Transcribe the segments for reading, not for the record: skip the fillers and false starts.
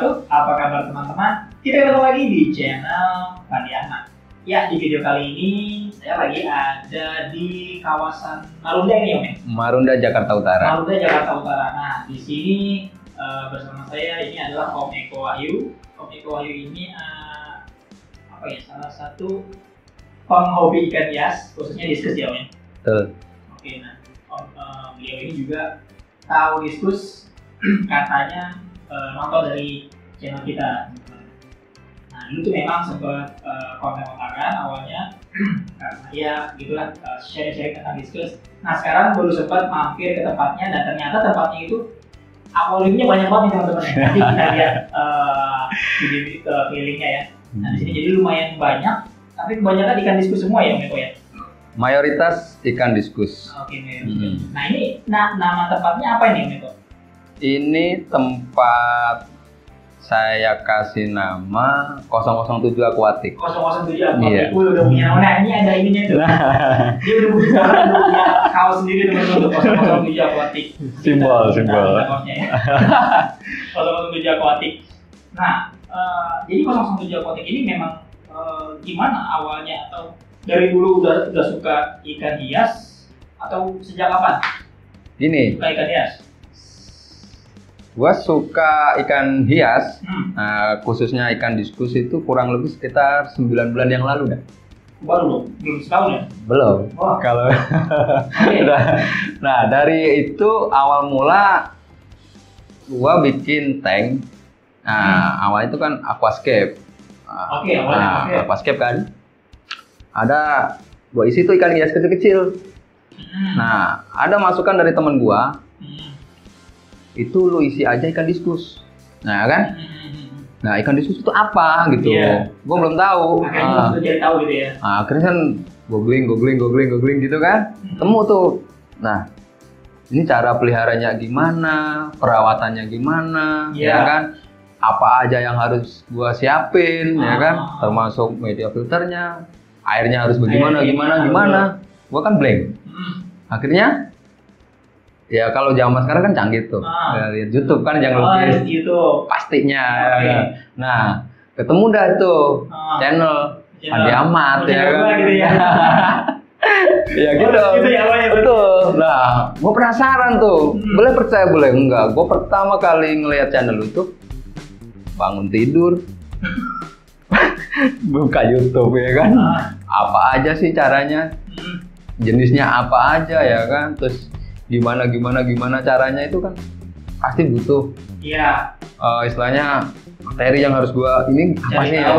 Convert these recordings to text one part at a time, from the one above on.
wabarakatuh. Apa kabar teman-teman? Kita ketemu lagi di channel Pandiana. Ya, di video kali ini saya lagi ada di kawasan Marunda ini, Om. Marunda, Jakarta Utara. Marunda, Jakarta Utara. Nah, di sini bersama saya ini adalah Om Eko Wahyu. Om Eko Wahyu ini salah satu penghobi ikan hias, khususnya diskus ya, Om. Betul. Oke, nah beliau ini juga tahu diskus, katanya nonton dari channel kita. Nah, dulu tuh memang sempat kontak-kontakan awalnya karena ya gitulah, sharing-sharing tentang diskus. Nah, sekarang baru sempat mampir ke tempatnya dan ternyata tempatnya itu aquariumnya banyak banget nih teman-teman. Nanti kita lihat di kelilingnya ya. Nah, di sini jadi lumayan banyak, tapi kebanyakan ikan diskus semua ya, Om Eko ya. Mayoritas ikan diskus. Oke, nah ini nama tempatnya apa ini, Om Eko? Ini tempat saya kasih nama 007 Aquatic. 007 Aquatic. Iya. Udah punya nama. Nah, ini ada ininya tuh. Dia udah punya kaos sendiri teman-teman, 007 Aquatic. Simbol. 007 Aquatic. Nah, jadi 007 Aquatic ini memang gimana awalnya, atau dari dulu udah suka ikan hias atau sejak kapan? Gini, Suka ikan hias? gua suka ikan hias, khususnya ikan diskus itu kurang lebih sekitar 9 bulan yang lalu dah. Baru dong, belum setahun ya? Belum. Wah. Kalau Oke. nah, dari itu awal mula gua bikin tank. Nah, awal itu kan aquascape. Oke, awalnya Aquascape kan. Ada gua isi tuh ikan hias kecil-kecil. Nah, ada masukan dari temen gua. Itu lu isi aja ikan diskus. Nah, kan? Nah, ikan diskus itu apa gitu. Iya. Gua belum tahu. Akhirnya langsung jadi tahu gitu ya. Nah, akhirnya kan googling gitu kan. Temu tuh. Nah, ini cara peliharanya gimana, perawatannya gimana, ya kan? Apa aja yang harus gua siapin, ya kan? Termasuk media filternya, airnya harus bagaimana, gimana. Gua kan blank. Akhirnya ya kalau zaman sekarang kan canggih tuh. Ya, lihat YouTube kan yang lukis. YouTube. Pastinya. Oke. Ya. Nah, ketemu dah tuh channel Andi Ahmad ya kan. Gitu ya. Ya gitu. Gitu ya awalnya. Betul. Nah, gue penasaran tuh. Boleh percaya boleh enggak. Gue pertama kali ngelihat channel itu bangun tidur, buka YouTube ya kan. Apa aja sih caranya? Jenisnya apa aja ya kan? Terus gimana caranya itu kan pasti butuh. Iya. Istilahnya materi yang harus gua ini apa sih ya?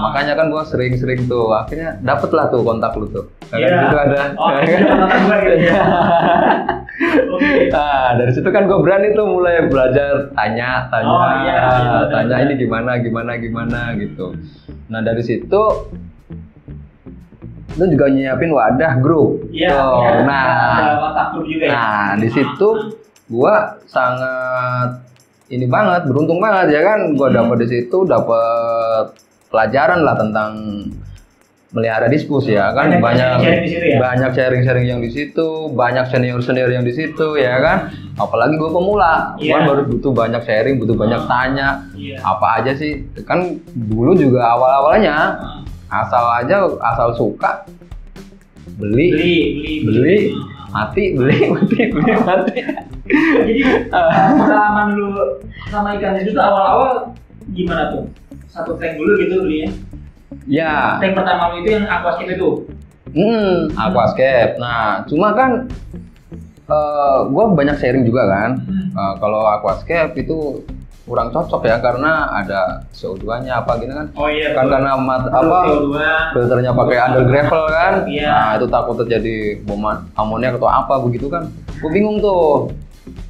Makanya kan gua sering-sering tuh. Akhirnya dapet lah tuh kontak lu tuh. Iya. Gitu ada. Oh, kontak gua gitu ya. Oke. Nah, dari situ kan gua berani tuh mulai belajar tanya ini gimana gitu. Nah, dari situ lu juga nyiapin wadah grup. Iya. Nah, wadah grup juga ya. Nah, di situ gua sangat beruntung banget ya kan. Gua dapat di situ pelajaran lah tentang melihara diskus ya kan. Banyak sharing yang di situ, banyak senior yang di situ ya kan. Apalagi gua pemula, gua baru butuh banyak sharing, butuh banyak tanya. Apa aja sih? Kan dulu juga awalnya asal suka beli mati. Jadi pengalaman dulu sama ikan diskus awal-awal gimana tuh? Satu tank dulu gitu belinya? Ya. Tank pertama itu yang aquascape itu? Aquascape. Nah, cuma kan gue banyak sharing juga kan. Kalau aquascape itu kurang cocok ya karena ada CO2-nya apa gini kan. Oh iya. Kan karena CO2. Filternya pakai under gravel kan. Iya. Nah, itu takut terjadi bom amoniak atau apa begitu kan. Gue bingung tuh.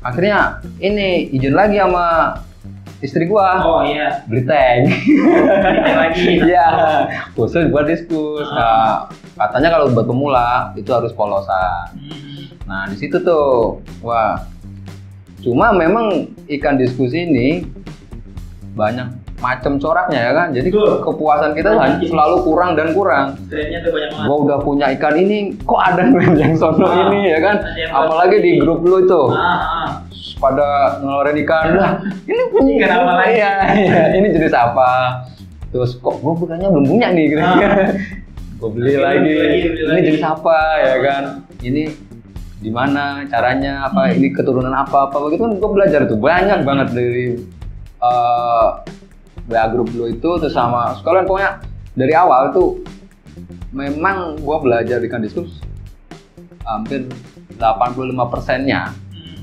Akhirnya ini izin lagi sama istri gua. Oh iya. Beli tank. Beli tank lagi. Iya. Khusus buat diskus. Nah, katanya kalau buat pemula itu harus polosan. Nah, di situ tuh, wah. Cuma memang ikan diskus ini banyak macam coraknya ya kan. Jadi kepuasan kita selalu kurang dan kurang. Trennya tuh banyak banget. Gua udah punya ikan ini, kok ada yang sono ini ya kan. Apalagi di grup lu itu. pada ngeluarin ikan lah. Ini Ikan apa lagi? Iya, ini jenis apa? Terus kok gue bukannya belum punya nih gitu. Gue beli lagi. Ini jenis apa ya kan? Ini di mana caranya apa? Ini keturunan apa begitu kan gue belajar tuh banyak banget dari WA grup dulu itu terus sama sekalian pokoknya dari awal tuh memang gue belajar ikan diskus hampir 85%-nya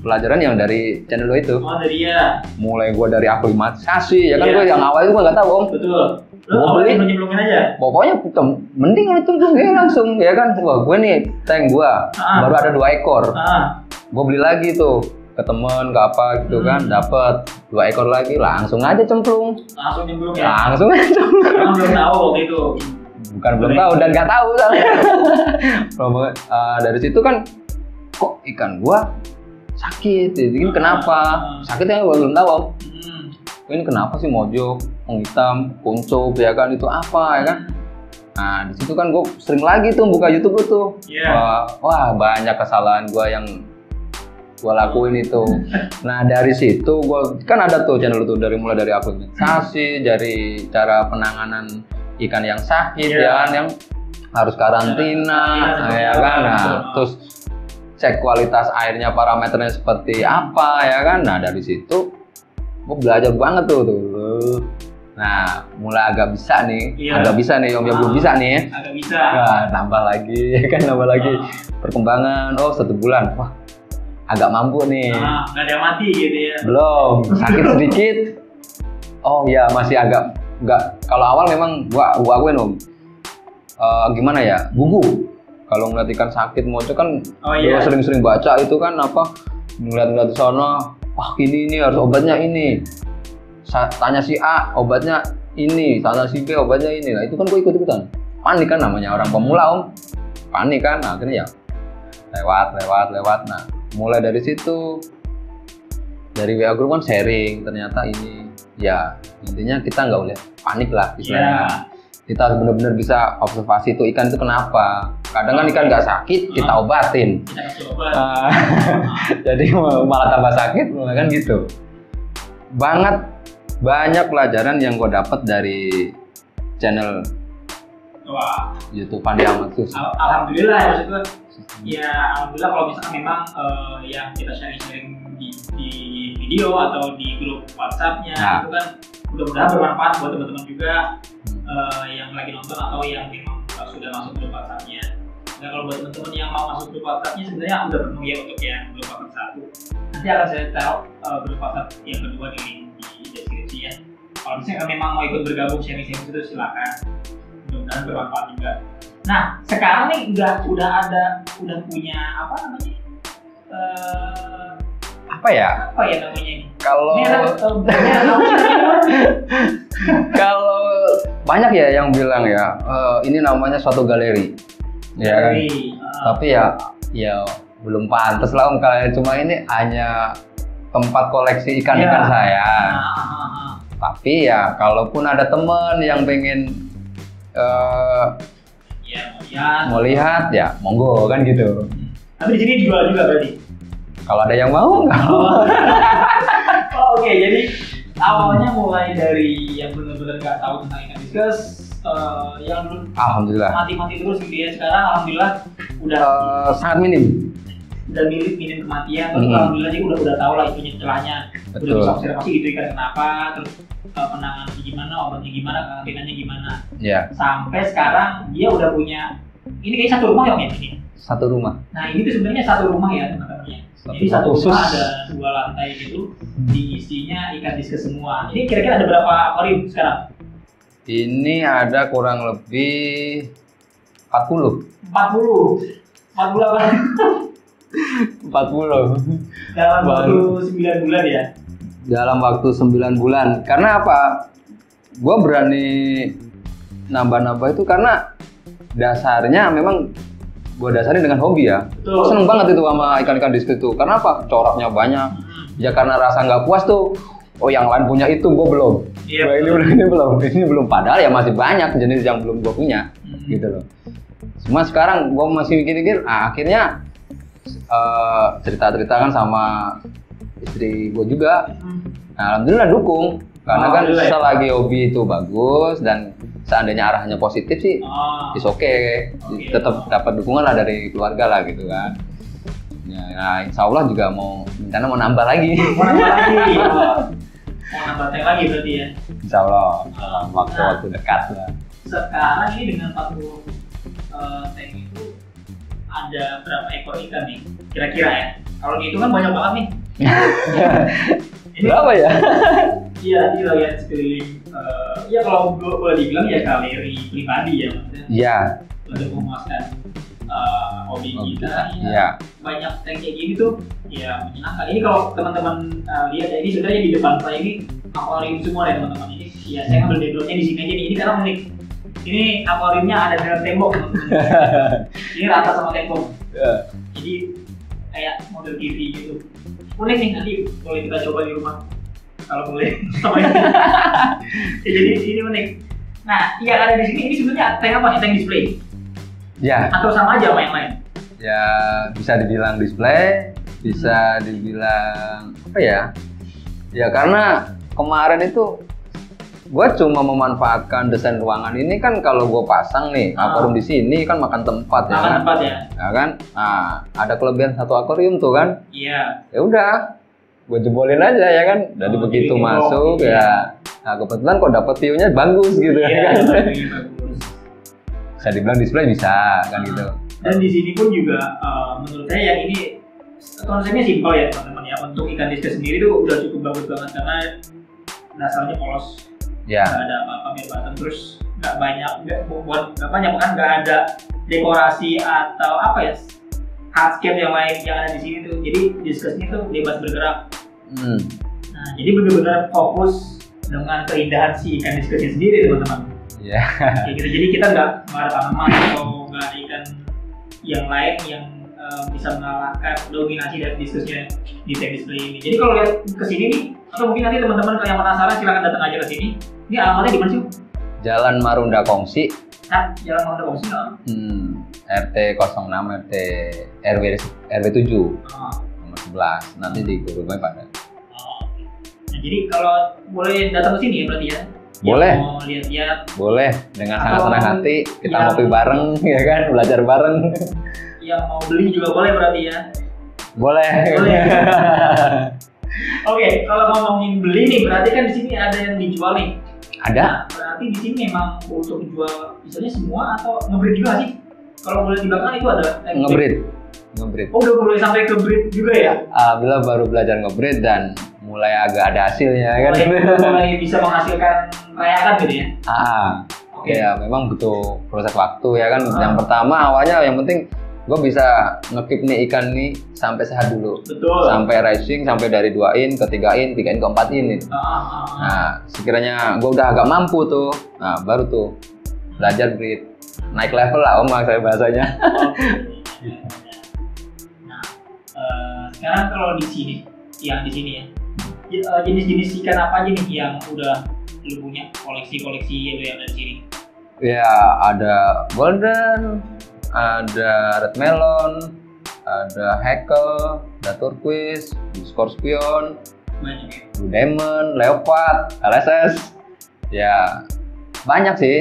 pelajaran yang dari channel lo itu. Oh, dari ya. Mulai gue dari aklimatisasi ya kan gue yang awal itu gue nggak tahu om. Betul. Lo Gua awalnya beli. nyemplungin aja. Pokoknya mending kalau cemplung ya langsung ya kan. Wah gue nih tank gue baru ada 2 ekor. Gue beli lagi tuh ke temen ke apa gitu kan dapet 2 ekor lagi langsung aja cemplung. Langsung nyemplung ya. Langsung aja cemplung. Orang belum tahu waktu itu. Bukan belum tahu dan nggak tahu soalnya. Dari situ kan kok ikan gua sakit, ini kenapa? Sakitnya gua belum tahu om. Ini kenapa sih mojok, menghitam, kuncup ya kan itu apa ya kan? Nah di situ kan gua sering lagi tuh buka YouTube lu tuh. Wah banyak kesalahan gua yang gua lakuin itu. Nah dari situ gua kan ada tuh channel tuh mulai dari aklimatisasi, dari cara penanganan ikan yang sakit ya kan yang harus karantina ya kan nah terus cek kualitas airnya parameternya seperti apa ya kan nah dari situ gue belajar banget tuh nah mulai agak bisa nih om yang belum bisa nih agak bisa nah, nambah lagi ya kan nambah lagi perkembangan 1 bulan wah agak mampu nih nggak ada mati gitu ya belum sakit sedikit oh ya masih agak enggak kalau awal memang gua akuin om gimana ya gugup kalau ngeliat ikan sakit mojok kan gua sering-sering baca itu kan apa ngeliat di sana wah ini harus obatnya ini tanya si A obatnya ini tanya si B obatnya ini nah itu kan gua ikut-ikutan panik kan namanya orang pemula om panik kan nah, akhirnya ya lewat nah mulai dari situ dari WA group kan sharing ternyata ini ya intinya kita nggak boleh panik lah istilahnya kita harus benar-benar bisa observasi itu ikan itu kenapa kadang kan ikan nggak sakit kita obatin jadi malah tambah sakit kan gitu banyak pelajaran yang gue dapat dari channel YouTube Pandi Ahmad Susi. Alhamdulillah ya maksud gue ya alhamdulillah kalau misalkan memang yang kita sharing di video atau di grup WhatsApp-nya itu kan mudah-mudahan bermanfaat buat teman-teman juga yang lagi nonton atau yang memang sudah masuk grup WhatsApp-nya. Nah kalau buat teman-teman yang mau masuk grup WhatsApp-nya sebenarnya udah penuh ya untuk yang grup WhatsApp 1. Nanti akan saya taruh grup WhatsApp yang kedua di link di deskripsi ya. Kalau misalnya memang mau ikut bergabung sharing-sharing itu silakan. Mudah-mudahan bermanfaat juga. Nah sekarang nih udah punya apa namanya? Apa ya namanya ini? Kalau banyak ya yang bilang ya ini namanya suatu galeri ya kan? Tapi ya belum pantas lah om kalau cuma ini hanya tempat koleksi ikan-ikan saya tapi ya kalaupun ada teman yang pengen mau lihat ya monggo kan gitu tapi di sini dijual juga berarti kalau ada yang mau Oke, jadi awalnya mulai dari yang benar-benar nggak tahu tentang ikan diskus, yang dulu alhamdulillah mati-mati terus gitu ya. Sekarang alhamdulillah udah sangat minim. Udah minim kematian, terus alhamdulillah sih udah tahu lah itunya celahnya. Udah bisa observasi gitu ikan kenapa, terus penanganannya gimana, obatnya gimana, karantinanya gimana. Sampai sekarang dia udah punya ini kayak satu rumah ya om ya ini. Satu rumah. Nah ini tuh sebenarnya satu rumah ya teman-temannya. Jadi satu rumah ada 2 lantai gitu, diisinya ikan diskus semua. Ini kira-kira ada berapa akuarium sekarang? Ini ada kurang lebih 40. 40 apa? 40. Dalam waktu 9 bulan ya? Dalam waktu 9 bulan. Karena apa? Gue berani nambah-nambah itu karena dasarnya memang gue dasarin dengan hobi ya. Gue seneng banget itu sama ikan-ikan diskus itu. Karena apa? Coraknya banyak. Ya karena rasa nggak puas tuh. Oh yang lain punya itu, gue belum. Ini belum. Padahal ya masih banyak jenis yang belum gue punya. Gitu loh. Cuma sekarang gue masih mikir-mikir. Akhirnya cerita-cerita kan sama istri gue juga. Nah, alhamdulillah dukung. Karena kan selagi hobi itu bagus dan seandainya arahnya positif sih, is okay. Tetap dapat dukungan lah dari keluarga lah gitu kan. Ya, nah, insya Allah juga rencana mau nambah lagi. Mau nambah lagi, mau nambah tank lagi berarti ya? Insya Allah, waktu dekat lah. Sekarang ini dengan 40 tank itu ada berapa ekor ikan nih? Kira-kira ya? Kalau gitu kan banyak banget nih. Berapa ya? Iya, kita lihat sekeliling. Ya kalau boleh dibilang ya galeri pribadi ya maksudnya. Iya. Untuk memuaskan hobi kita. Iya. Banyak tank kayak gini tuh, ya menyenangkan. Ini kalau teman-teman lihat ya, ini sebenarnya di depan saya ini akuarium semua ya teman-teman. Ini ya saya ngambil backgroundnya di sini aja nih. Ini karena unik. Ini akuariumnya ada dalam tembok teman-teman. Ini rata sama tembok. Jadi kayak model TV gitu. Unik nih, nanti boleh kita coba di rumah kalau boleh. Ya, jadi ini unik. Nah, yang ada di sini ini sebenarnya tank apa? Tank display? Ya. Atau sama aja sama yang lain? Ya bisa dibilang display, bisa dibilang apa ya? Ya karena kemarin itu gue cuma memanfaatkan desain ruangan ini kan kalau gue pasang nih akuarium di sini kan makan tempat ya kan? Tempat ya. Ya kan? Nah ada kelebihan satu akuarium tuh kan? Iya. Ya udah, gue jebolin aja ya kan? Dari begitu masuk ya. Nah kebetulan kok dapet view-nya bagus gitu kan? Bagus. Bisa dibilang display bisa kan gitu. Dan di sini pun juga menurut saya yang ini konsepnya simpel ya teman-teman ya. Untuk ikan diskus sendiri tuh udah cukup bagus banget karena dasarnya polos. Ya. Nggak ada apa-apa biar bottom, terus nggak banyak kan nggak ada dekorasi atau apa ya hardscape yang lain yang ada di sini tuh. Jadi diskusnya tuh bebas bergerak. Nah jadi benar-benar fokus dengan keindahan si ikan diskusnya sendiri teman-teman. Iya. Gitu. Jadi kita nggak ada tanaman atau nggak ada ikan yang lain yang bisa mengalahkan dominasi dari diskusnya di tank display ini. Jadi kalau lihat ke sini nih, atau mungkin nanti teman-teman yang penasaran silakan datang aja ke sini. Ini alamatnya di mana sih? Jalan Marunda Kongsi. Jalan Marunda Kongsi nggak? RT 06 RT RW 7 nomor 11. Nanti di Google Map ada. Nah, jadi kalau boleh datang ke sini ya berarti ya? Boleh. Mau lihat-lihat. Boleh, dengan sangat senang hati kita ngopi bareng ya kan, belajar bareng. Yang mau beli juga boleh berarti ya? Boleh. Oke, kalau ngomongin beli nih berarti kan di sini ada yang dijual nih. Ada. Nah, berarti di sini memang untuk jual misalnya semua atau ngebreed juga sih? Kalau boleh di belakang itu ada ngebreed. Oh, udah boleh sampai ke breed juga ya? Alhamdulillah baru belajar ngebreed dan mulai agak ada hasilnya kan. Mulai bisa menghasilkan rayakan gitu ya? Ya memang butuh proses waktu ya kan. Yang pertama awalnya yang penting gue bisa ngekip nih ikan nih sampai sehat dulu. Betul. Sampai rising, sampai dari 2 in ke 3 in, 3 in ke 4 in gitu. Nah sekiranya gue udah agak mampu tuh, nah baru tuh belajar breed. Naik level lah om saya bahasanya. Nah sekarang kalau di sini, yang di sini ya, jenis-jenis ikan apa aja nih yang udah lu punya koleksi-koleksi yang ada di sini? Ya ada golden, ada red melon, ada hackle, ada turquoise, scorpion, blue demon, leopard, LSS. Ya banyak sih,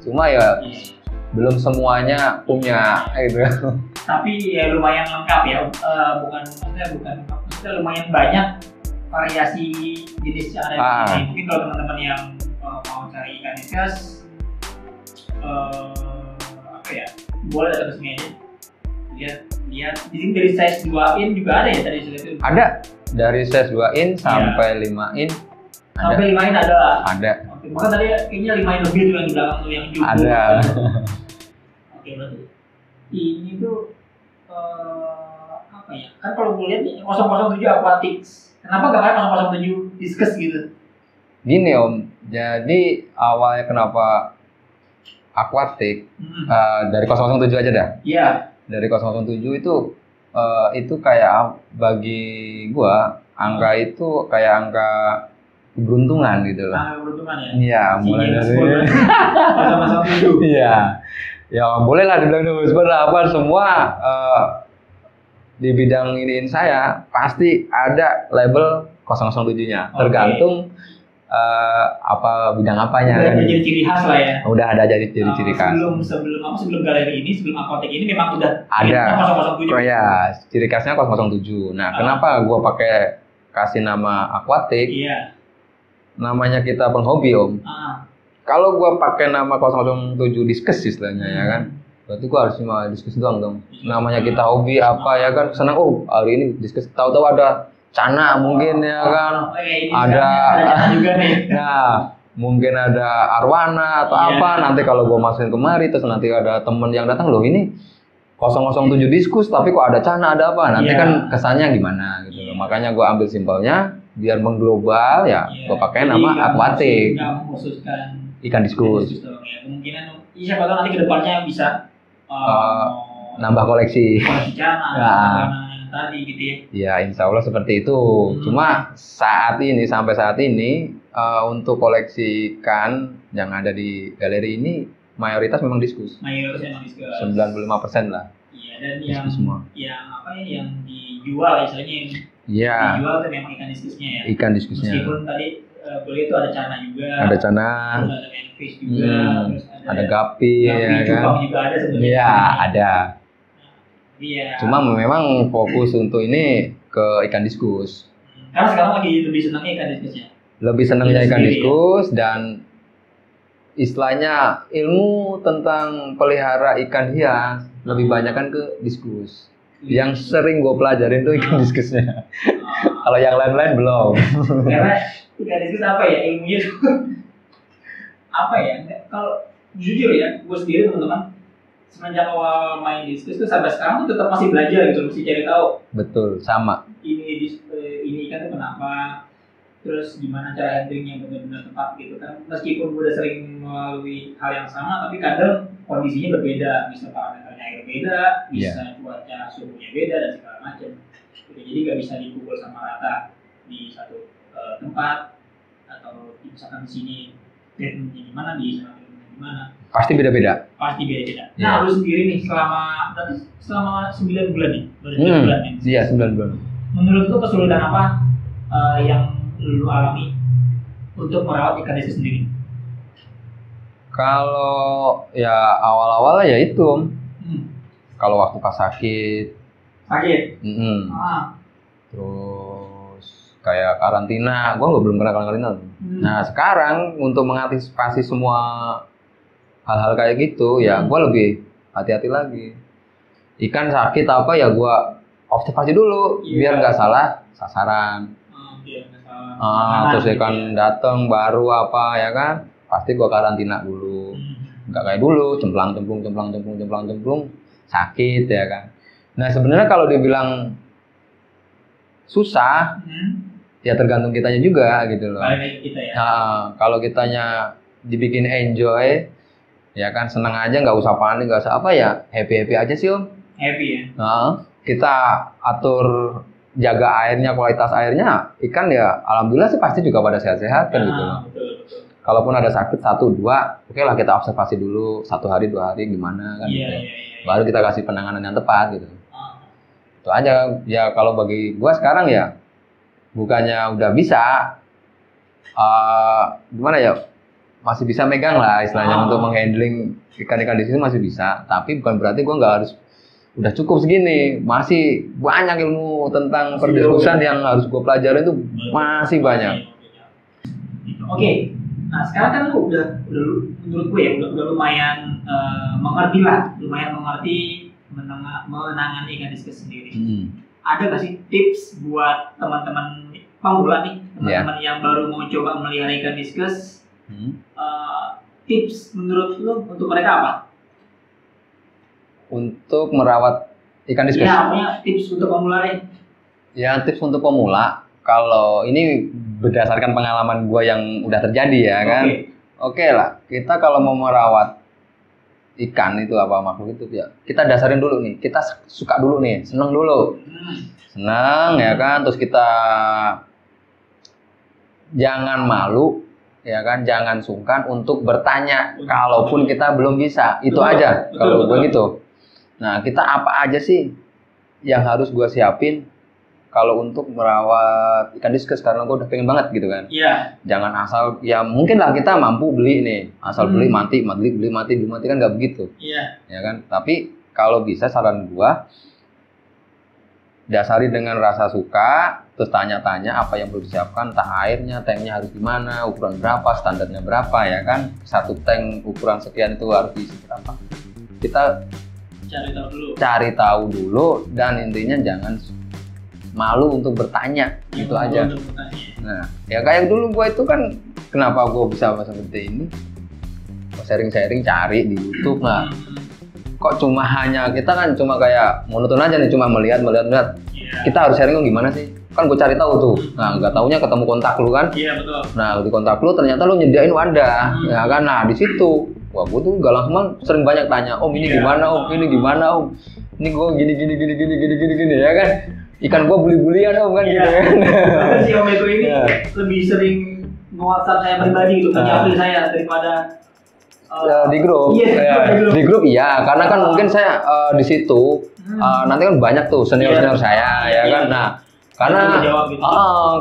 cuma ya belum semuanya punya gitu. Tapi ya lumayan lengkap ya, bukan maksudnya lumayan banyak variasi jenis yang ada di sini. Mungkin kalau teman-teman yang mau cari ikan diskus, apa ya, boleh datang ke sini aja. Lihat di sini dari size 2 in juga ada ya tadi itu? Ada dari size 2 in sampai 5 in. Sampai 5 in ada. Ada. Oke, maka tadi kayaknya 5 in lebih tuh yang di belakang tuh yang jumbo. Ada. Oke, berarti ini tuh apa ya? Kan kalau gue lihat 007 aquatics. Kenapa gak kayak 007 diskus gitu? Gini om, jadi awalnya kenapa aquatic dari 007 aja dah. Iya. Dari 007 itu kayak bagi gua angka itu kayak angka keberuntungan gitu loh. Angka keberuntungan ya? Iya, mulai dari 007. Iya. Ya boleh lah dibilang berapa semua di bidang iniin saya pasti ada label 007-nya. Tergantung apa bidang apanya udah kan. ada ciri khas lah ya. Udah ada jadi ciri khas. Sebelum galeri ini, sebelum Aquatic ini memang udah ada 007. Oh ya, ciri khasnya 007. Nah, kenapa gua pakai kasih nama Aquatic? Iya. Namanya kita penghobi, Om. Kalau gua pakai nama 007 diskus istilahnya ya kan. Berarti gua harus cuma diskus doang dong. Namanya kita hobi apa ya kan, senang hari ini diskus, tahu-tahu ada Cana mungkin ya kan, ada juga nih. Nah mungkin ada Arwana atau apa, nanti kalau gue masukin kemari terus nanti ada temen yang datang, loh ini 007 diskus tapi kok ada Cana, ada apa, nanti kan kesannya gimana gitu loh. Makanya gue ambil simpelnya biar mengglobal ya, gue pakai nama Aquatic, ikan diskus. Kemungkinan siapa tahu nanti kedepannya bisa nambah koleksi Cana tadi gitu ya. Ya insya Allah seperti itu. Cuma sampai saat ini untuk koleksi ikan yang ada di galeri ini mayoritas memang diskus. Mayoritas memang diskus. 95% lah. Iya, dan yang apa ya, yang dijual istilahnya dijual itu memang ikan diskusnya ya. Ikan diskusnya. Meskipun tadi boleh itu ada Cana juga. Ada Cana. Terus ada Manfish juga. Terus ada Gapi ya kan. Juga ada sebenarnya. Iya, ada. Iya. Cuma memang fokus untuk ini ke ikan diskus. Karena sekarang lagi lebih senangnya ikan diskusnya. Lebih senangnya ikan diskus dan istilahnya ilmu tentang pelihara ikan hias lebih banyak kan ke diskus. Yang sering gue pelajarin tuh ikan diskusnya. Kalau yang lain-lain belum. Karena ikan diskus apa ya ilmunya tuh apa ya? Kalau jujur ya, gue sendiri teman-teman, semenjak awal main diskus tuh sampai sekarang tuh tetap masih belajar gitu, mesti cari tahu. Betul, sama. Ini ikan tuh kenapa? Terus gimana cara handlingnya benar-benar tepat gitu kan? Meskipun udah sering melalui hal yang sama, tapi kadang kondisinya berbeda. Bisa parameternya air beda, bisa cuaca suhunya beda dan segala macam. Jadi nggak bisa dipukul sama rata di satu tempat, atau misalkan di sini treatmentnya gimana, di sana treatmentnya gimana. Pasti beda-beda. Pasti beda-beda. Nah, lu sendiri nih selama 9 bulan nih, baru 9 bulan nih. Iya, 9 bulan. Menurut lu kesulitan apa yang lu alami untuk merawat ikan diskus sendiri? Kalau ya awal-awal ya itu, kalau waktu pas sakit. Terus kayak karantina, gua belum pernah karantina. Nah, sekarang untuk mengantisipasi semua hal-hal kayak gitu ya gue lebih hati-hati lagi. Ikan sakit apa ya gue observasi dulu biar nggak salah sasaran. Terus ikan datang baru apa ya kan pasti gue karantina dulu. Nggak kayak dulu cemplang sakit ya kan. Nah sebenarnya kalau dibilang susah ya tergantung kitanya juga gitu loh. Kalau kitanya dibikin enjoy ya kan, senang aja, nggak usah panik, nggak usah apa ya, happy aja sih Om. Happy ya. Kita atur jaga airnya, kualitas airnya, ikan ya alhamdulillah sih pasti juga pada sehat-sehat kan gitu loh. Betul. Kalaupun ada sakit 1-2, oke lah kita observasi dulu 1 hari 2 hari gimana kan gitu. Baru kita kasih penanganan yang tepat gitu. Itu aja ya. Kalau bagi gua sekarang ya bukannya udah bisa gimana ya, masih bisa megang lah istilahnya untuk menghandling ikan-ikan di sini masih bisa, tapi bukan berarti gue nggak harus udah cukup segini, masih banyak ilmu tentang perdiskusan yang harus gue pelajari itu masih banyak. Oke, nah sekarang kan lu udah menurut gue ya udah lumayan mengerti menangani ikan diskus sendiri. Ada nggak sih tips buat teman-teman pemula nih, teman-teman yang baru mau coba melihara ikan diskus? Tips menurut lu untuk mereka apa? Untuk merawat ikan diskus? Ya, tips untuk pemula nih. Ya, tips untuk pemula, kalau ini berdasarkan pengalaman gue yang udah terjadi ya kan. Oke lah, kita kalau mau merawat ikan itu apa makhluk itu ya, kita dasarin dulu nih, kita suka dulu nih, seneng dulu. Seneng ya kan, terus kita jangan malu ya kan, jangan sungkan untuk bertanya kalaupun kita belum bisa. Itu aja kalau gue gitu. Nah, kita apa aja sih yang harus gue siapin kalau untuk merawat ikan diskus karena gue udah pengen banget gitu kan. Iya. Jangan asal, ya mungkin lah kita mampu beli nih, asal beli mati kan nggak begitu. Iya. Ya kan. Tapi kalau bisa saran gue, dasari dengan rasa suka, terus tanya-tanya apa yang perlu disiapkan, entah airnya, tanknya harus gimana, ukuran berapa, standarnya berapa ya kan. Satu tank ukuran sekian itu harus diisi berapa. Kita cari tahu dulu dan intinya jangan malu untuk bertanya, gitu aja. Nah, ya kayak dulu gue itu kan, kenapa gue bisa seperti ini? Sharing-sharing, cari di YouTube. Nah, kok cuma hanya kita kan cuma kayak monoton aja nih, cuma melihat. Kita harus sharing gimana sih? Kan gue cari tahu tuh. Nah, nggak taunya ketemu kontak lu kan? Iya betul. Nah, di kontak lu ternyata lu nyediain wadah, ya kan? Nah, di situ, wah gue tuh gak langsung sering banyak tanya, Om ini gimana Om, ini gimana Om, ini gue gini ya kan? Ikan gua buli-bulian Om kan gitu kan. Bahkan si Om Eko ini lebih sering nge-WhatsApp saya pribadi gitu, menjawab saya daripada di grup. Di grup iya, karena kan mungkin saya di situ nanti kan banyak tuh senior-senior saya ya kan. Nah,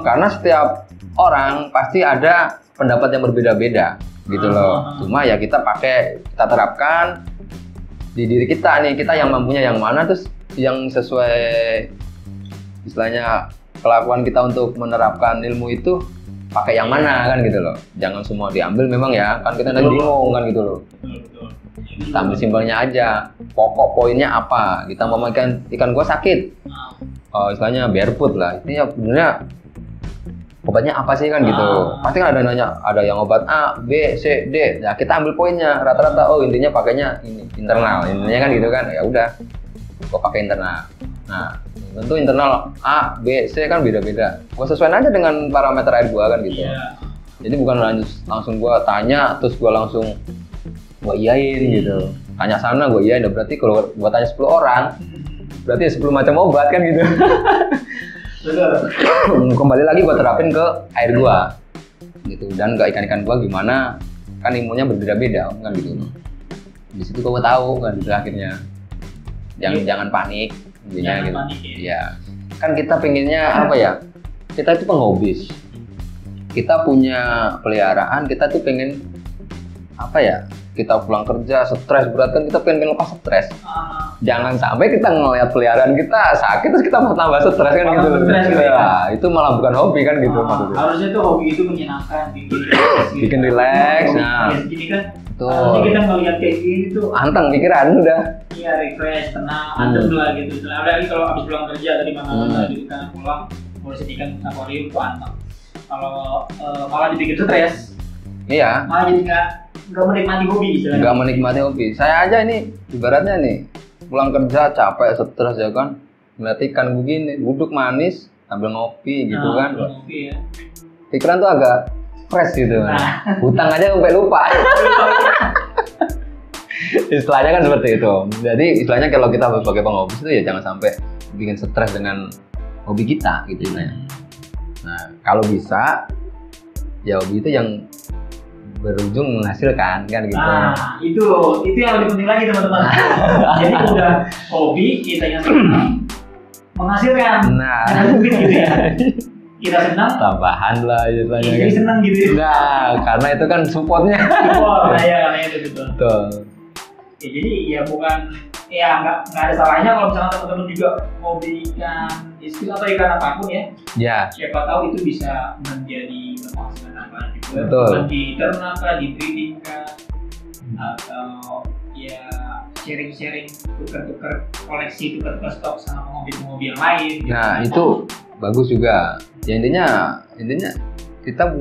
karena setiap orang pasti ada pendapat yang berbeda-beda gitu loh. Cuma ya kita terapkan di diri kita nih, kita yang mampunya yang mana, terus yang sesuai istilahnya kelakuan kita untuk menerapkan ilmu itu pakai yang mana kan gitu loh. Jangan semua diambil memang ya, kan kita nanti bingung kan gitu loh. Kita ambil simpelnya aja, pokok poinnya apa. Kita mau ikan gua sakit, istilahnya barefoot lah, ini ya sebenarnya obatnya apa sih kan gitu. Pasti kan ada nanya, ada yang obat A, B, C, D. Ya kita ambil poinnya rata-rata. Oh intinya pakainya ini internal, intinya kan gitu kan. Ya udah, gua pakai internal. Nah, tentu internal A, B, C kan beda-beda. Gua sesuaiin aja dengan parameter air gua kan gitu. Jadi bukan langsung gua tanya terus gua langsung gua iyain gitu. Tanya sana gua iyain. Berarti kalau gua tanya 10 orang, berarti 10 macam obat kan gitu. Kembali lagi gua terapin ke air gua gitu, dan ke ikan-ikan gua gimana, kan imunnya berbeda-beda kan gitu. Di situ gua tahu kan gitu akhirnya. Jangan panik. Intinya gitu. Ya. Kan kita pengennya apa ya? Kita itu penghobis. Kita punya peliharaan, kita tuh pengen apa ya? Kita pulang kerja stres berat kan, kita pengen lepas stres. Jangan sampai kita ngeliat peliharaan kita sakit terus kita mau tambah stres kan gitu. Ya, itu malah bukan hobi kan gitu maksudnya. Harusnya tuh hobi itu menyenangkan, bikin relax. Nah, jadi kan harusnya kita ngeliat kayak gini tuh anteng pikiran udah. Iya, refresh, tenang, adem lah gitu. Apalagi kalau habis pulang kerja tadi malam gitu kan, pulang ngurusin ikan akuarium tuh anteng. Kalau malah dibikin stres, iya. Malah jadi nggak menikmati hobi istilahnya. Nggak menikmati hobi. Saya aja ini ibaratnya nih pulang kerja capek stres ya kan, ngeliat ikan begini, duduk manis sambil ngopi gitu kan. Ngopi ya. Pikiran tuh agak fresh gitu kan. Hutang aja sampai lupa. Istilahnya kan seperti itu. Jadi istilahnya kalau kita sebagai penghobi itu ya jangan sampai bikin stres dengan hobi kita gitu ya. Nah, kalau bisa ya hobi itu yang berujung menghasilkan kan gitu. Nah, itu yang lebih penting lagi teman-teman. Jadi udah hobi, kita yang senang menghasilkan. Nah, mungkin gitu ya. Kita senang, tambahan lah istilahnya. Jadi kan. senang gitu. Nah, karena itu kan supportnya. Support, ya karena itu betul. Betul. Ya, jadi ya bukan, ya nggak ada salahnya kalau misalnya teman-teman juga hobi ikan diskus atau ikan apapun ya. Ya. Siapa tahu itu bisa menjadi penghasilan tambahan juga. Betul. Di ternak kah, di breeding kah, atau ya sharing-sharing, tukar-tukar koleksi, tukar-tukar stok sama penghobi-penghobi yang lain. Gitu. Nah itu bagus juga. Ya intinya kita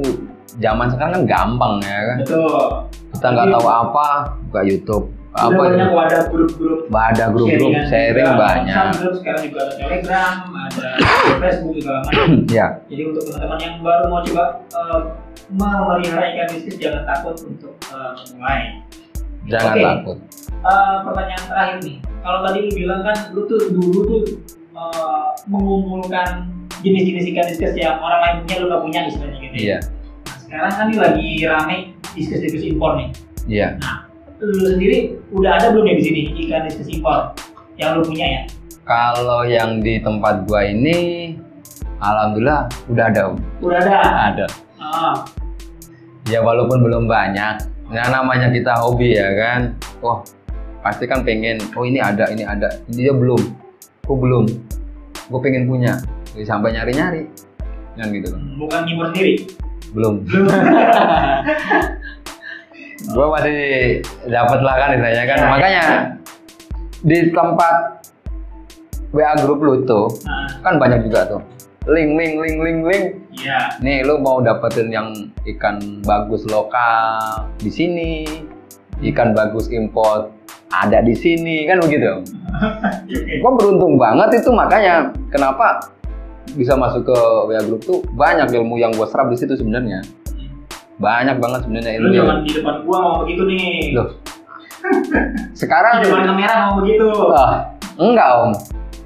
zaman sekarang kan gampang ya kan. Betul. Kita nggak tahu apa, buka YouTube. Apa banyak wadah grup-grup. Ada grup-grup sharing banyak. Grup sekarang juga ada Telegram, ada Facebook segala macam. Ya. Jadi untuk teman-teman yang baru mau coba memelihara ikan diskus, jangan takut untuk memulai. Jangan takut. Pertanyaan terakhir nih, kalau tadi lu bilang kan lu tuh dulu tuh mengumpulkan jenis-jenis ikan diskus yang orang lain punya lu nggak punya istilahnya gitu. Iya. Nah, sekarang kan ini lagi rame diskus impor nih. Iya. Nah, lu sendiri udah ada belum ya di sini ikan diskus impor yang lu punya ya? Kalau yang di tempat gua ini, alhamdulillah udah ada Om. Udah ada. Ada. Ah, Ya walaupun belum banyak. Nah namanya kita hobi ya kan. Wah pasti kan pengen. Oh ini ada, ini ada. Ini dia belum. Oh belum. Gue pengen punya. Jadi sampai nyari-nyari. Kan gitu. bukan keyboard sendiri. Belum. Belum. Gue masih dapat lah kan istilahnya kan. Ya. Makanya di tempat WA grup lu tuh Nah, kan banyak juga tuh. Link. iya. Nih lu mau dapetin yang ikan bagus lokal di sini, ikan bagus import ada di sini kan begitu. Gua beruntung banget itu makanya kenapa bisa masuk ke WA Group tuh banyak ilmu yang gua serap di situ sebenarnya. Banyak banget sebenarnya Lu ilmu. jangan di depan gua mau begitu nih. Loh. Sekarang Di depan kamera mau begitu. enggak Om.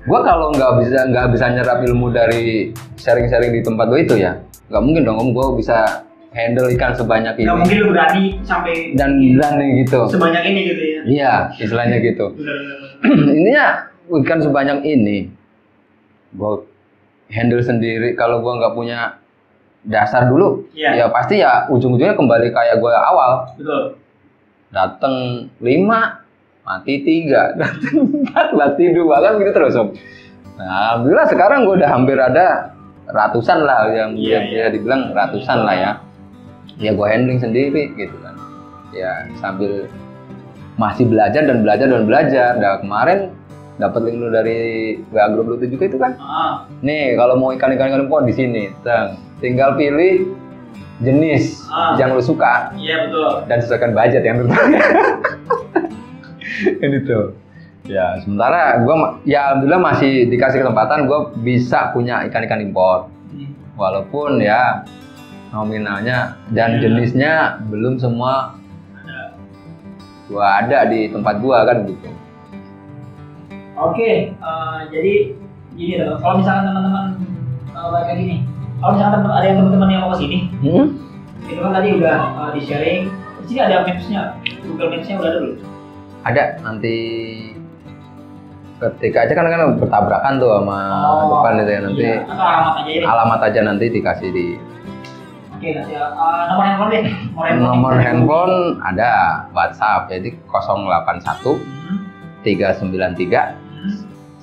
Gua kalau nggak bisa nyerap ilmu dari sharing-sharing di tempat gua itu ya, nggak mungkin dong Om. Gua bisa handle ikan sebanyak ini. Nggak mungkin lu berani sampai Dan berani gitu. sebanyak ini gitu ya. Iya, istilahnya gitu. Benar. Intinya ikan sebanyak ini, gua handle sendiri. Kalau gua nggak punya dasar dulu, Iya. ya pasti ya ujung-ujungnya kembali kayak gua awal. Betul. Dateng 5, mati 3, dateng 4, mati 2 kan gitu terus Om. Nah, alhamdulillah sekarang gua udah hampir ada ratusan lah yang Iya, dia dibilang ratusan lah ya. Ya gua handling sendiri gitu kan. Ya sambil masih belajar. Nah, kemarin dapat link lu dari WA grup lu juga itu kan. Ah, Nih, kalau mau ikan impor di sini, tinggal pilih jenis yang lu suka iya betul. dan sesuaikan budget yang lu ini tuh. Ya, sementara gua ya alhamdulillah masih dikasih kesempatan gua bisa punya ikan-ikan impor. Walaupun ya nominalnya dan jenisnya belum semua gua ada di tempat gua kan gitu. Oke, jadi gini loh. Kalau misalkan teman-teman kayak gini, kalau misalkan ada yang teman-teman yang mau ke sini, itu kan tadi udah di sharing. Di sini ada Maps-nya, Google Maps-nya udah ada belum? Ada nanti ketika aja kan bertabrakan tuh sama depan itu ya nanti. Iya. Atau alamat aja ya. Alamat aja nanti dikasih di. Oke, nanti nomor handphone deh. Nomor handphone ada WhatsApp jadi 081 393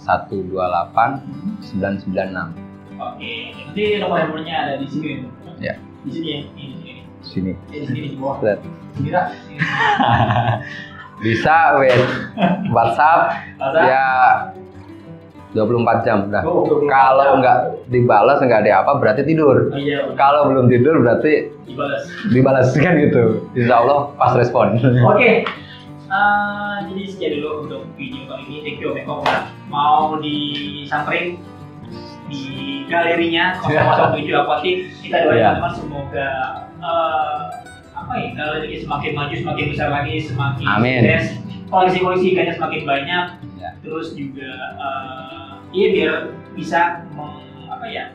128 996. Oke, nanti nomor handphonenya ada di sini. Ya. Di sini ya, di sini. Sini. Di sini di bawah. Lihat. Sini dah. Bisa WhatsApp ya 24 jam dah. Oh, 24 Kalau jam. nggak dibalas nggak ada apa berarti tidur. Oh, iya. Kalau belum tidur berarti Dibalas. dibalas kan gitu. Insya Allah pas respon. Oke. Jadi sekian dulu untuk video kali ini. Thank you Om Eko mau disamperin di galerinya 007 Aquatic. Kita doain Iya. teman-teman semoga galerinya semakin maju, semakin besar lagi, semakin Amin. sukses. Koleksi-koleksi ikannya semakin banyak. Ya. Terus juga biar bisa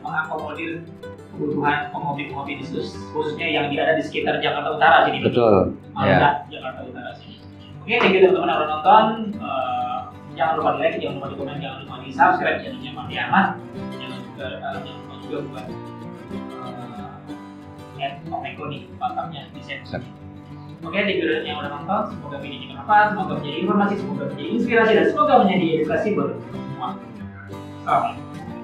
mengakomodir kebutuhan penghobi-penghobi diskus khususnya yang ada di sekitar Jakarta Utara sini. Betul. Malda, Jakarta Utara sini. Oke, thank you teman-teman yang udah nonton. Jangan lupa di like, jangan lupa di komen, jangan lupa di subscribe channelnya Mandi Ahmad. Jangan lupa juga buat Om Eko nih, mantapnya di share. Oke, thank you yang udah nonton. Semoga video ini bermanfaat, semoga menjadi informasi, semoga menjadi inspirasi, dan semoga menjadi edukasi buat semua. Assalamualaikum.